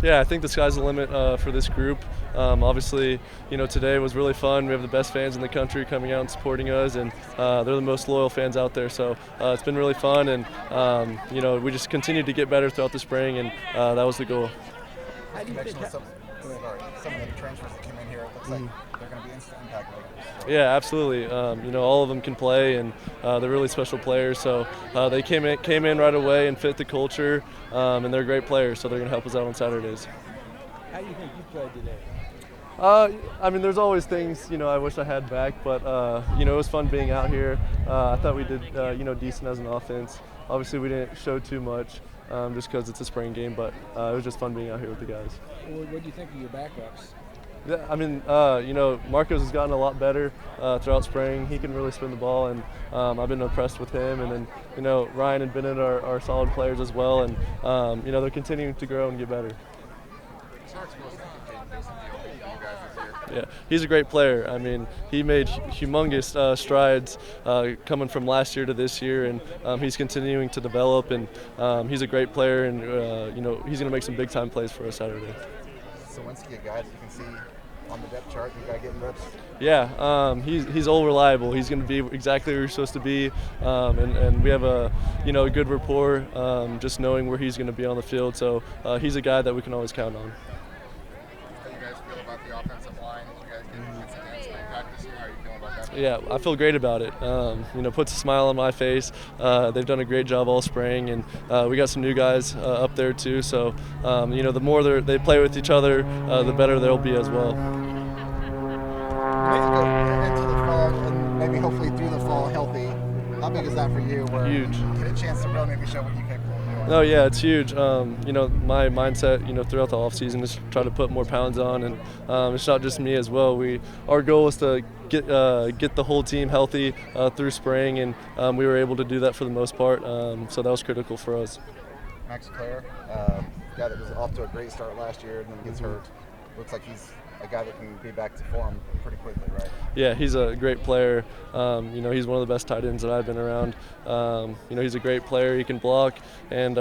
Yeah, I think the sky's the limit for this group. Obviously, today was really fun. We have the best fans in the country coming out and supporting us, and they're the most loyal fans out there. So it's been really fun, and we just continued to get better throughout the spring, and that was the goal. How do you think? Some of the transfers that came in here, it looks like they're going to be instant impact makers. So. Yeah, absolutely. All of them can play, and they're really special players. So they came in right away and fit the culture, and they're great players. So they're going to help us out on Saturdays. How do you think you played today? There's always things I wish I had back, but it was fun being out here. I thought we did decent as an offense. Obviously, we didn't show too much just because it's a spring game, but it was just fun being out here with the guys. What do you think of your backups? Yeah, Marcos has gotten a lot better throughout spring. He can really spin the ball, and I've been impressed with him. And then, Ryan and Bennett are solid players as well, and they're continuing to grow and get better. Yeah, he's a great player. He made humongous strides coming from last year to this year, and he's continuing to develop. And he's a great player, and he's going to make some big-time plays for us Saturday. Sawinski, a guy that you can see on the depth chart, you guy getting reps? Yeah, he's all reliable. He's going to be exactly where he's supposed to be, and we have a good rapport, just knowing where he's going to be on the field. So he's a guy that we can always count on. How do you guys feel about the offensive line? Did you guys get some instant impact this year? How are you feeling about that? Yeah, I feel great about it. Puts a smile on my face. They've done a great job all spring, and we got some new guys up there too. So, the more they play with each other, the better they'll be as well. Maybe go into the fall and maybe hopefully through the fall healthy. How big is that for you? Where Huge. You get a chance to really maybe show what you're capable of doing. No, yeah, it's huge. My mindset, throughout the off season is to try to put more pounds on, and it's not just me as well. Our goal is to get the whole team healthy through spring, and we were able to do that for the most part. So that was critical for us. Max Clare, guy that was off to a great start last year and then gets hurt. Looks like he's a guy that can be back to form pretty quickly, right? Yeah, he's a great player. He's one of the best tight ends that I've been around. He's a great player. He can block, and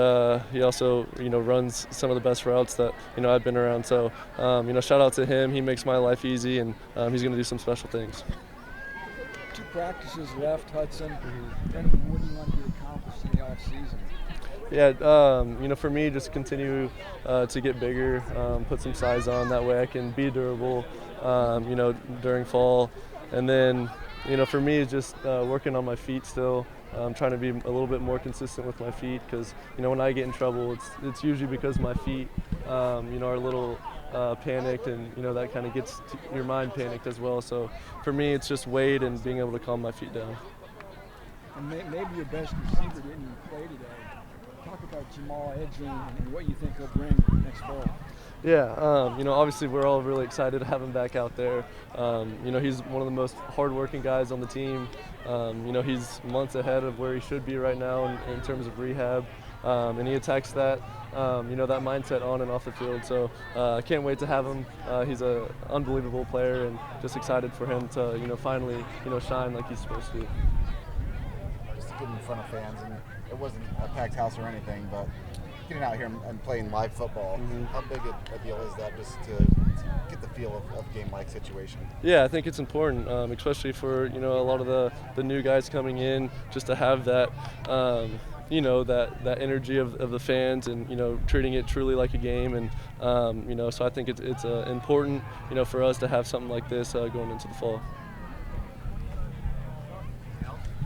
he also, runs some of the best routes that, I've been around. So, shout out to him. He makes my life easy, and he's going to do some special things. 2 practices left, Hudson. And what do you want to accomplish in the off season? Yeah, for me, just continue to get bigger, put some size on. That way I can be durable, during fall. And then, for me, it's just working on my feet still. Trying to be a little bit more consistent with my feet because, when I get in trouble, it's usually because my feet, are a little panicked, and, that kind of gets your mind panicked as well. So for me, it's just weight and being able to calm my feet down. And maybe your best receiver didn't play today. Talk about Jamal Edgerine and what you think he'll bring next fall. Yeah, obviously we're all really excited to have him back out there. He's one of the most hardworking guys on the team. He's months ahead of where he should be right now in terms of rehab, and he attacks that, that mindset on and off the field. So I can't wait to have him. He's an unbelievable player, and just excited for him to, finally, shine like he's supposed to. Just to get in front of fans, and it wasn't a packed house or anything, but getting out here and playing live football, how big a deal is that just to get the feel of game-like situation? Yeah, I think it's important, especially for, a lot of the new guys coming in, just to have that, that energy of the fans and, treating it truly like a game. And, so I think it's important, for us to have something like this going into the fall.